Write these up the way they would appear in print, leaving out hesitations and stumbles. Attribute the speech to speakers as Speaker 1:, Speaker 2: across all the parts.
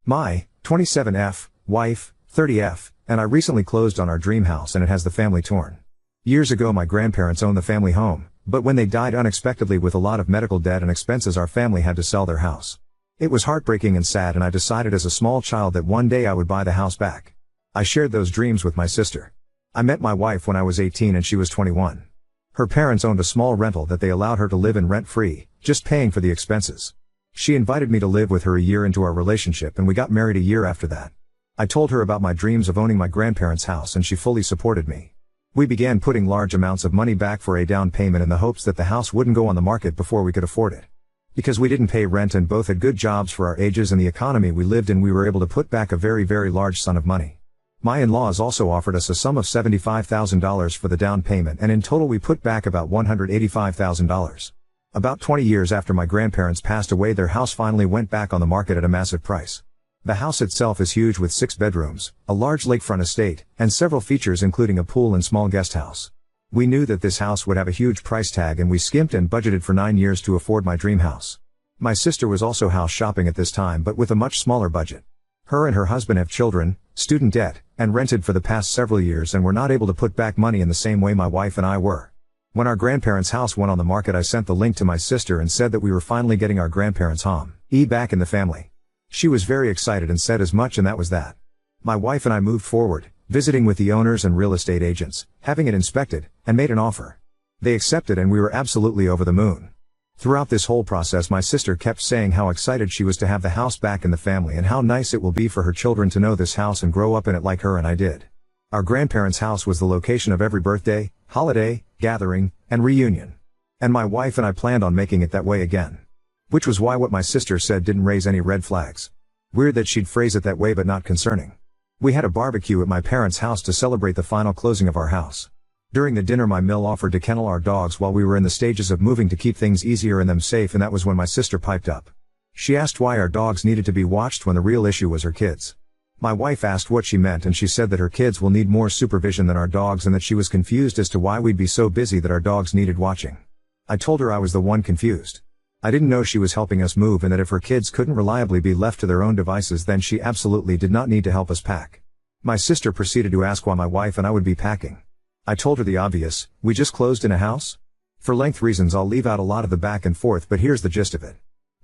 Speaker 1: My 27F, wife, 30F, and I recently closed on our dream house and it has the family torn. Years ago my grandparents owned the family home, but when they died unexpectedly with a lot of medical debt and expenses our family had to sell their house. It was heartbreaking and sad and I decided as a small child that one day I would buy the house back. I shared those dreams with my sister. I met my wife when I was 18 and she was 21. Her parents owned a small rental that they allowed her to live in rent-free, just paying for the expenses. She invited me to live with her a year into our relationship and we got married a year after that. I told her about my dreams of owning my grandparents' house and she fully supported me. We began putting large amounts of money back for a down payment in the hopes that the house wouldn't go on the market before we could afford it. Because we didn't pay rent and both had good jobs for our ages and the economy we lived in, we were able to put back a very large sum of money. My in-laws also offered us a sum of $75,000 for the down payment and in total we put back about $185,000. About 20 years after my grandparents passed away their house finally went back on the market at a massive price. The house itself is huge with 6 bedrooms, a large lakefront estate, and several features including a pool and small guest house. We knew that this house would have a huge price tag and we skimped and budgeted for 9 years to afford my dream house. My sister was also house shopping at this time but with a much smaller budget. Her and her husband have children, student debt, and rented for the past several years and were not able to put back money in the same way my wife and I were. When our grandparents' house went on the market I sent the link to my sister and said that we were finally getting our grandparents' home back in the family. She was very excited and said as much and that was that. My wife and I moved forward, visiting with the owners and real estate agents, having it inspected, and made an offer. They accepted and we were absolutely over the moon. Throughout this whole process my sister kept saying how excited she was to have the house back in the family and how nice it will be for her children to know this house and grow up in it like her and I did. Our grandparents' house was the location of every birthday, holiday, gathering, and reunion. And my wife and I planned on making it that way again. Which was why what my sister said didn't raise any red flags. Weird that she'd phrase it that way but not concerning. We had a barbecue at my parents' house to celebrate the final closing of our house. During the dinner my mill offered to kennel our dogs while we were in the stages of moving to keep things easier and them safe and that was when my sister piped up. She asked why our dogs needed to be watched when the real issue was her kids. My wife asked what she meant and she said that her kids will need more supervision than our dogs and that she was confused as to why we'd be so busy that our dogs needed watching. I told her I was the one confused. I didn't know she was helping us move and that if her kids couldn't reliably be left to their own devices then she absolutely did not need to help us pack. My sister proceeded to ask why my wife and I would be packing. I told her the obvious, we just closed in a house? For length reasons I'll leave out a lot of the back and forth but here's the gist of it.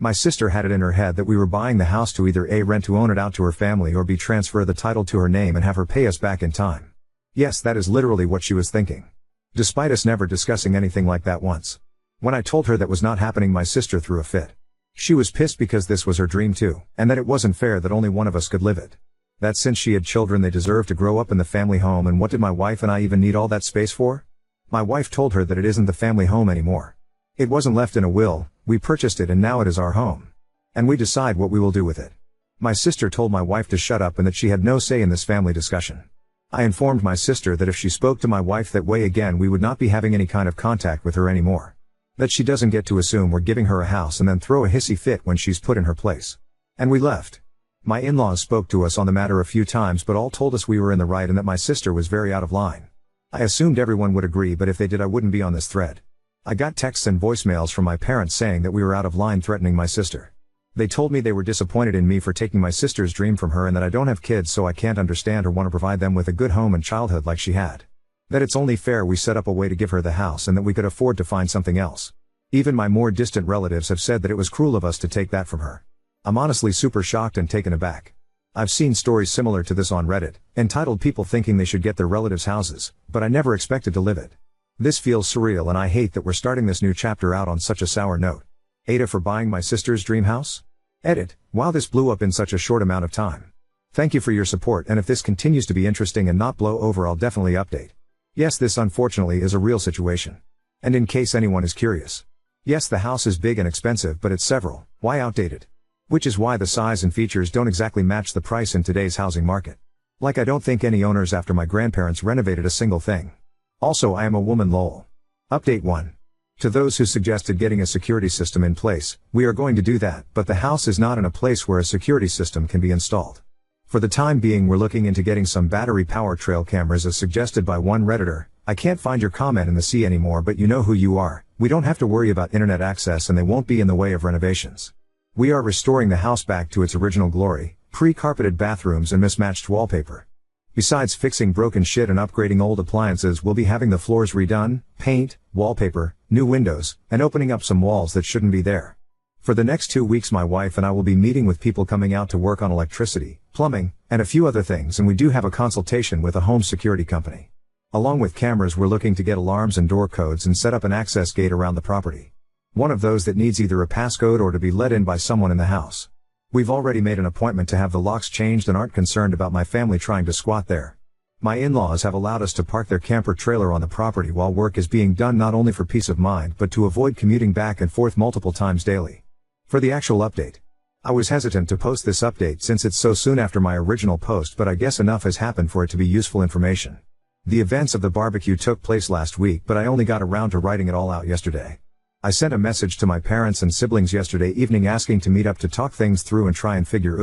Speaker 1: My sister had it in her head that we were buying the house to either A, rent to own it out to her family or B, transfer the title to her name and have her pay us back in time. Yes, that is literally what she was thinking. Despite us never discussing anything like that once. When I told her that was not happening my sister threw a fit. She was pissed because this was her dream too, and that it wasn't fair that only one of us could live it. That since she had children they deserved to grow up in the family home and what did my wife and I even need all that space for? My wife told her that it isn't the family home anymore. It wasn't left in a will, we purchased it and now it is our home. And we decide what we will do with it. My sister told my wife to shut up and that she had no say in this family discussion. I informed my sister that if she spoke to my wife that way again we would not be having any kind of contact with her anymore. That she doesn't get to assume we're giving her a house and then throw a hissy fit when she's put in her place. And we left. My in-laws spoke to us on the matter a few times but all told us we were in the right and that my sister was very out of line. I assumed everyone would agree but if they did I wouldn't be on this thread. I got texts and voicemails from my parents saying that we were out of line threatening my sister. They told me they were disappointed in me for taking my sister's dream from her and that I don't have kids so I can't understand or want to provide them with a good home and childhood like she had. That it's only fair we set up a way to give her the house and that we could afford to find something else. Even my more distant relatives have said that it was cruel of us to take that from her. I'm honestly super shocked and taken aback. I've seen stories similar to this on Reddit, entitled people thinking they should get their relatives' houses, but I never expected to live it. This feels surreal and I hate that we're starting this new chapter out on such a sour note. Ada for buying my sister's dream house? Edit. Wow, this blew up in such a short amount of time. Thank you for your support and if this continues to be interesting and not blow over I'll definitely update. Yes, this unfortunately is a real situation. And in case anyone is curious. Yes, the house is big and expensive but it's several, why outdated? Which is why the size and features don't exactly match the price in today's housing market. Like I don't think any owners after my grandparents renovated a single thing. Also I am a woman lol. Update 1. To those who suggested getting a security system in place, we are going to do that, but the house is not in a place where a security system can be installed. For the time being we're looking into getting some battery power trail cameras as suggested by one Redditor. I can't find your comment in the sea anymore but you know who you are. We don't have to worry about internet access and they won't be in the way of renovations. We are restoring the house back to its original glory, pre-carpeted bathrooms and mismatched wallpaper. Besides fixing broken shit and upgrading old appliances, we'll be having the floors redone, paint, wallpaper, new windows, and opening up some walls that shouldn't be there. For the next 2 weeks my wife and I will be meeting with people coming out to work on electricity, plumbing, and a few other things, and we do have a consultation with a home security company. Along with cameras, we're looking to get alarms and door codes and set up an access gate around the property. One of those that needs either a passcode or to be let in by someone in the house. We've already made an appointment to have the locks changed and aren't concerned about my family trying to squat there. My in-laws have allowed us to park their camper trailer on the property while work is being done, not only for peace of mind but to avoid commuting back and forth multiple times daily. For the actual update. I was hesitant to post this update since it's so soon after my original post, but I guess enough has happened for it to be useful information. The events of the barbecue took place last week, but I only got around to writing it all out yesterday. I sent a message to my parents and siblings yesterday evening asking to meet up to talk things through and try and figure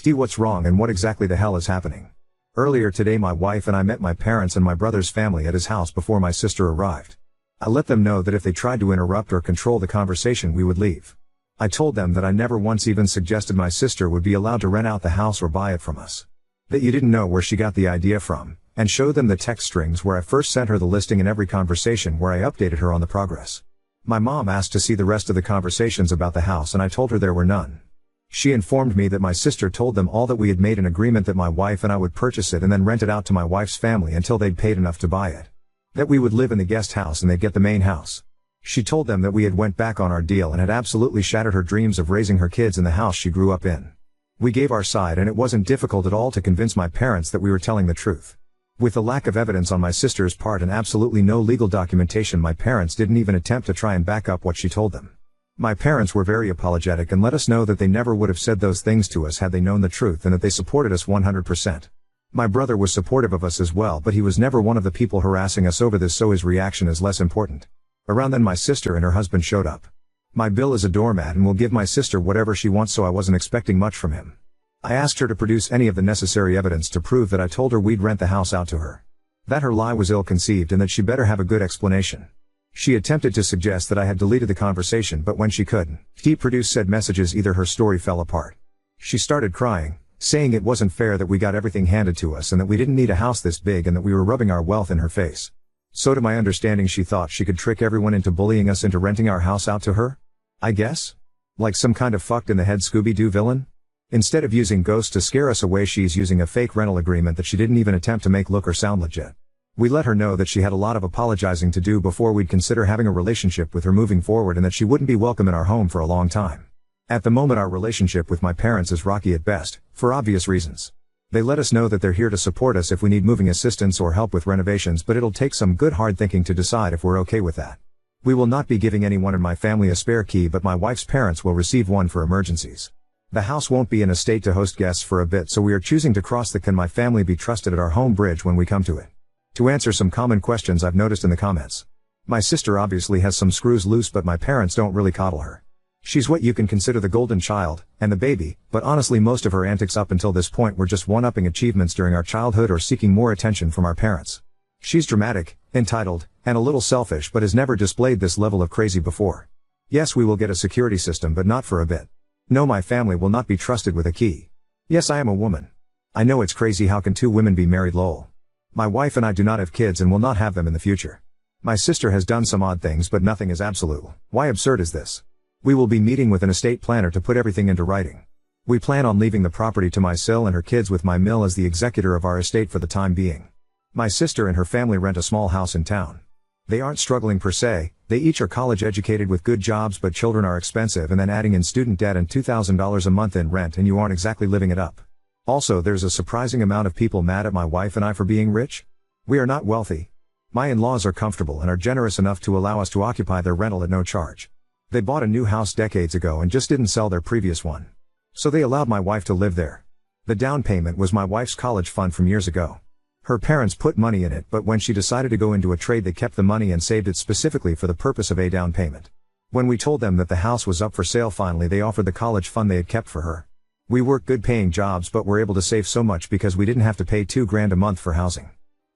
Speaker 1: what's wrong and what exactly the hell is happening. Earlier today my wife and I met my parents and my brother's family at his house before my sister arrived. I let them know that if they tried to interrupt or control the conversation we would leave. I told them that I never once even suggested my sister would be allowed to rent out the house or buy it from us. That you didn't know where she got the idea from, and showed them the text strings where I first sent her the listing and every conversation where I updated her on the progress. My mom asked to see the rest of the conversations about the house and I told her there were none. She informed me that my sister told them all that we had made an agreement that my wife and I would purchase it and then rent it out to my wife's family until they'd paid enough to buy it. That we would live in the guest house and they'd get the main house. She told them that we had went back on our deal and had absolutely shattered her dreams of raising her kids in the house she grew up in. We gave our side and it wasn't difficult at all to convince my parents that we were telling the truth. With the lack of evidence on my sister's part and absolutely no legal documentation, my parents didn't even attempt to try and back up what she told them. My parents were very apologetic and let us know that they never would have said those things to us had they known the truth, and that they supported us 100%. My brother was supportive of us as well, but he was never one of the people harassing us over this, so his reaction is less important. Around then my sister and her husband showed up. My Bill is a doormat and will give my sister whatever she wants, so I wasn't expecting much from him. I asked her to produce any of the necessary evidence to prove that I told her we'd rent the house out to her. That her lie was ill-conceived and that she better have a good explanation. She attempted to suggest that I had deleted the conversation, but when she couldn't produce said messages, either her story fell apart. She started crying, saying it wasn't fair that we got everything handed to us and that we didn't need a house this big and that we were rubbing our wealth in her face. So to my understanding she thought she could trick everyone into bullying us into renting our house out to her? I guess? Like some kind of fucked in the head Scooby-Doo villain? Instead of using ghosts to scare us away, she's using a fake rental agreement that she didn't even attempt to make look or sound legit. We let her know that she had a lot of apologizing to do before we'd consider having a relationship with her moving forward, and that she wouldn't be welcome in our home for a long time. At the moment our relationship with my parents is rocky at best, for obvious reasons. They let us know that they're here to support us if we need moving assistance or help with renovations, but it'll take some good hard thinking to decide if we're okay with that. We will not be giving anyone in my family a spare key, but my wife's parents will receive one for emergencies. The house won't be in a state to host guests for a bit, so we are choosing to cross the "can my family be trusted" at our home bridge when we come to it. To answer some common questions I've noticed in the comments. My sister obviously has some screws loose, but my parents don't really coddle her. She's what you can consider the golden child, and the baby, but honestly most of her antics up until this point were just one-upping achievements during our childhood or seeking more attention from our parents. She's dramatic, entitled, and a little selfish, but has never displayed this level of crazy before. Yes, we will get a security system, but not for a bit. No, my family will not be trusted with a key. Yes, I am a woman. I know it's crazy, how can two women be married, lol. My wife and I do not have kids and will not have them in the future. My sister has done some odd things, but nothing is absolute. Why absurd is this? We will be meeting with an estate planner to put everything into writing. We plan on leaving the property to my sil and her kids, with my mill as the executor of our estate for the time being. My sister and her family rent a small house in town. They aren't struggling per se, they each are college educated with good jobs, but children are expensive, and then adding in student debt and $2,000 a month in rent and you aren't exactly living it up. Also, there's a surprising amount of people mad at my wife and I for being rich. We are not wealthy. My in-laws are comfortable and are generous enough to allow us to occupy their rental at no charge. They bought a new house decades ago and just didn't sell their previous one. So they allowed my wife to live there. The down payment was my wife's college fund from years ago. Her parents put money in it, but when she decided to go into a trade they kept the money and saved it specifically for the purpose of a down payment. When we told them that the house was up for sale, finally they offered the college fund they had kept for her. We worked good paying jobs but were able to save so much because we didn't have to pay $2,000 a month for housing.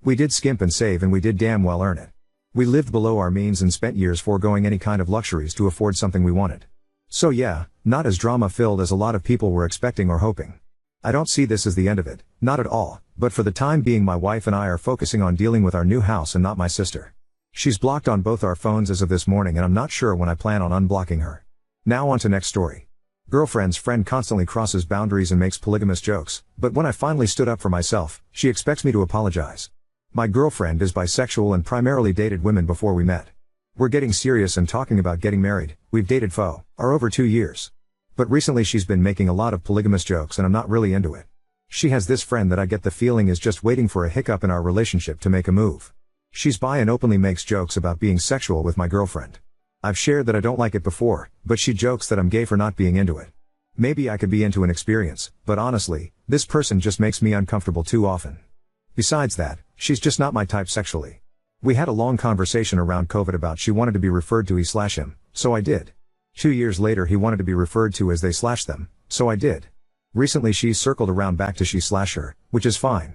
Speaker 1: We did skimp and save, and we did damn well earn it. We lived below our means and spent years foregoing any kind of luxuries to afford something we wanted. So yeah, not as drama filled as a lot of people were expecting or hoping. I don't see this as the end of it, not at all, but for the time being my wife and I are focusing on dealing with our new house and not my sister. She's blocked on both our phones as of this morning and I'm not sure when I plan on unblocking her. Now on to next story. Girlfriend's friend constantly crosses boundaries and makes polygamous jokes, but when I finally stood up for myself, she expects me to apologize. My girlfriend is bisexual and primarily dated women before we met. We're getting serious and talking about getting married. We've dated for over 2 years. But recently she's been making a lot of polygamous jokes and I'm not really into it. She has this friend that I get the feeling is just waiting for a hiccup in our relationship to make a move. She's bi and openly makes jokes about being sexual with my girlfriend. I've shared that I don't like it before, but she jokes that I'm gay for not being into it. Maybe I could be into an experience, but honestly, this person just makes me uncomfortable too often. Besides that, she's just not my type sexually. We had a long conversation around COVID about she wanted to be referred to he/him, so I did. 2 years later he wanted to be referred to as they/them, so I did. Recently she's circled around back to she/her, which is fine.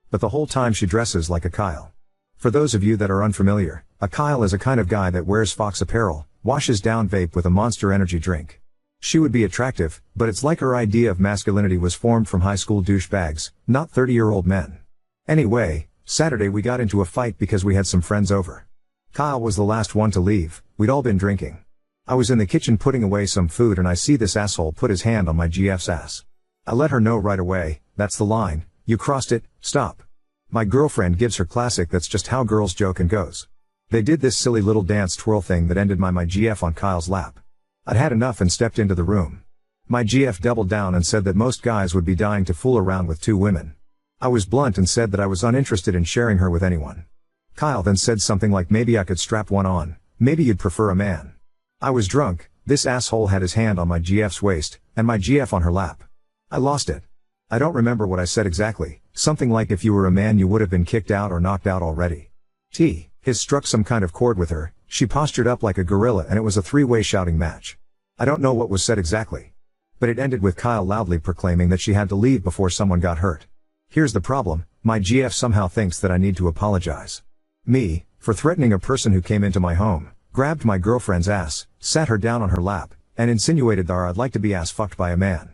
Speaker 1: But the whole time she dresses like a Kyle. For those of you that are unfamiliar, a Kyle is a kind of guy that wears Fox apparel, washes down vape with a Monster Energy drink. She would be attractive, but it's like her idea of masculinity was formed from high school douchebags, not 30-year-old men. Anyway, Saturday we got into a fight because we had some friends over. Kyle was the last one to leave, we'd all been drinking. I was in the kitchen putting away some food and I see this asshole put his hand on my GF's ass. I let her know right away, that's the line, you crossed it, stop. My girlfriend gives her classic that's just how girls joke and goes. They did this silly little dance twirl thing that ended my GF on Kyle's lap. I'd had enough and stepped into the room. My GF doubled down and said that most guys would be dying to fool around with 2 women. I was blunt and said that I was uninterested in sharing her with anyone. Kyle then said something like maybe I could strap one on, maybe you'd prefer a man. I was drunk, this asshole had his hand on my GF's waist, and my GF on her lap. I lost it. I don't remember what I said exactly, something like if you were a man you would have been kicked out or knocked out already. His struck some kind of chord with her, she postured up like a gorilla and it was a 3-way shouting match. I don't know what was said exactly. But it ended with Kyle loudly proclaiming that she had to leave before someone got hurt. Here's the problem, my GF somehow thinks that I need to apologize. Me, for threatening a person who came into my home, grabbed my girlfriend's ass, sat her down on her lap, and insinuated that I'd like to be ass fucked by a man.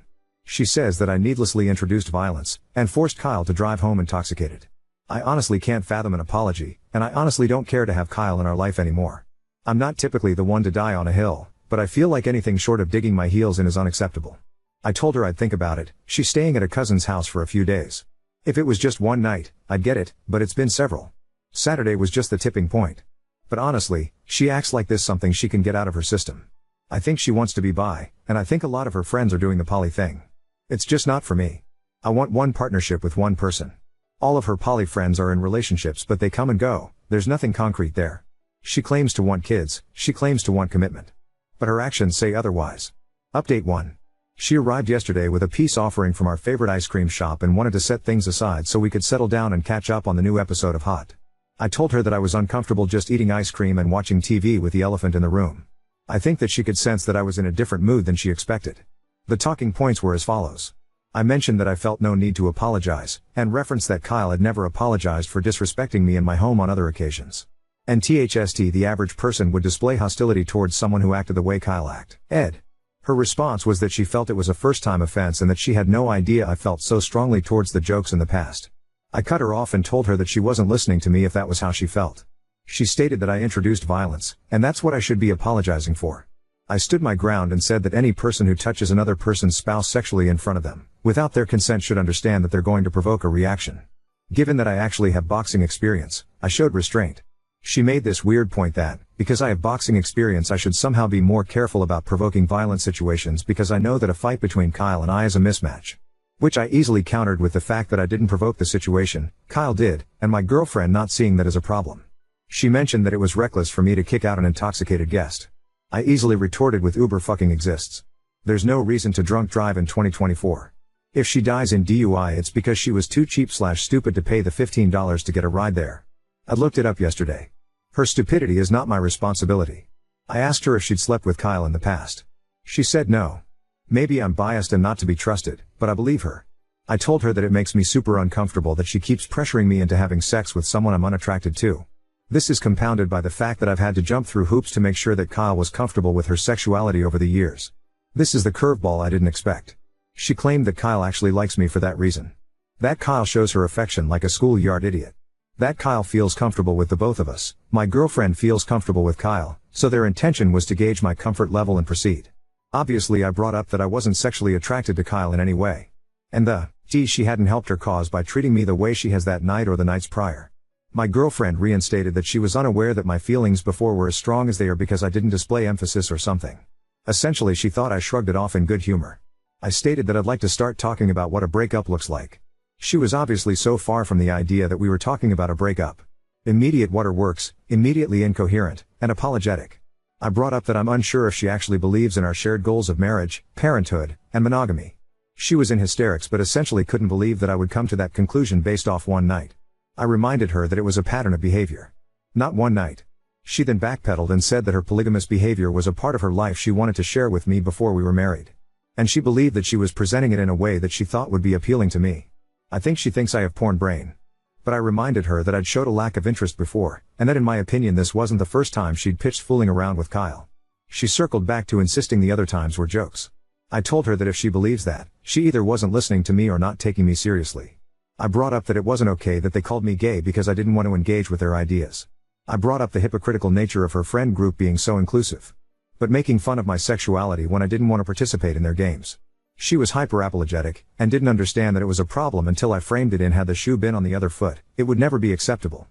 Speaker 1: She says that I needlessly introduced violence, and forced Kyle to drive home intoxicated. I honestly can't fathom an apology, and I honestly don't care to have Kyle in our life anymore. I'm not typically the one to die on a hill, but I feel like anything short of digging my heels in is unacceptable. I told her I'd think about it, she's staying at a cousin's house for a few days. If it was just one night, I'd get it, but it's been several. Saturday was just the tipping point. But honestly, she acts like this something she can get out of her system. I think she wants to be bi, and I think a lot of her friends are doing the poly thing. It's just not for me. I want one partnership with one person. All of her poly friends are in relationships but they come and go, there's nothing concrete there. She claims to want kids, she claims to want commitment. But her actions say otherwise. Update 1. She arrived yesterday with a peace offering from our favorite ice cream shop and wanted to set things aside so we could settle down and catch up on the new episode of Hot. I told her that I was uncomfortable just eating ice cream and watching TV with the elephant in the room. I think that she could sense that I was in a different mood than she expected. The talking points were as follows. I mentioned that I felt no need to apologize, and referenced that Kyle had never apologized for disrespecting me in my home on other occasions. And THST the average person would display hostility towards someone who acted the way Kyle acted. Her response was that she felt it was a first-time offense and that she had no idea I felt so strongly towards the jokes in the past. I cut her off and told her that she wasn't listening to me if that was how she felt. She stated that I introduced violence, and that's what I should be apologizing for. I stood my ground and said that any person who touches another person's spouse sexually in front of them, without their consent should understand that they're going to provoke a reaction. Given that I actually have boxing experience, I showed restraint. She made this weird point that, because I have boxing experience I should somehow be more careful about provoking violent situations because I know that a fight between Kyle and I is a mismatch. Which I easily countered with the fact that I didn't provoke the situation, Kyle did, and my girlfriend not seeing that as a problem. She mentioned that it was reckless for me to kick out an intoxicated guest. I easily retorted with Uber fucking exists. There's no reason to drunk drive in 2024. If she dies in DUI it's because she was too cheap/stupid to pay the $15 to get a ride there. I looked it up yesterday. Her stupidity is not my responsibility. I asked her if she'd slept with Kyle in the past. She said no. Maybe I'm biased and not to be trusted, but I believe her. I told her that it makes me super uncomfortable that she keeps pressuring me into having sex with someone I'm unattracted to. This is compounded by the fact that I've had to jump through hoops to make sure that Kyle was comfortable with her sexuality over the years. This is the curveball I didn't expect. She claimed that Kyle actually likes me for that reason. That Kyle shows her affection like a schoolyard idiot. That Kyle feels comfortable with the both of us. My girlfriend feels comfortable with Kyle, so their intention was to gauge my comfort level and proceed. Obviously I brought up that I wasn't sexually attracted to Kyle in any way. And she hadn't helped her cause by treating me the way she has that night or the nights prior. My girlfriend reinstated that she was unaware that my feelings before were as strong as they are because I didn't display emphasis or something. Essentially she thought I shrugged it off in good humor. I stated that I'd like to start talking about what a breakup looks like. She was obviously so far from the idea that we were talking about a breakup. Immediate waterworks, immediately incoherent, and apologetic. I brought up that I'm unsure if she actually believes in our shared goals of marriage, parenthood, and monogamy. She was in hysterics but essentially couldn't believe that I would come to that conclusion based off one night. I reminded her that it was a pattern of behavior. Not one night. She then backpedaled and said that her polygamous behavior was a part of her life she wanted to share with me before we were married. And she believed that she was presenting it in a way that she thought would be appealing to me. I think she thinks I have porn brain. But I reminded her that I'd showed a lack of interest before, and that in my opinion this wasn't the first time she'd pitched fooling around with Kyle. She circled back to insisting the other times were jokes. I told her that if she believes that, she either wasn't listening to me or not taking me seriously. I brought up that it wasn't okay that they called me gay because I didn't want to engage with their ideas. I brought up the hypocritical nature of her friend group being so inclusive. But making fun of my sexuality when I didn't want to participate in their games. She was hyper-apologetic, and didn't understand that it was a problem until I framed it in had the shoe been on the other foot, it would never be acceptable.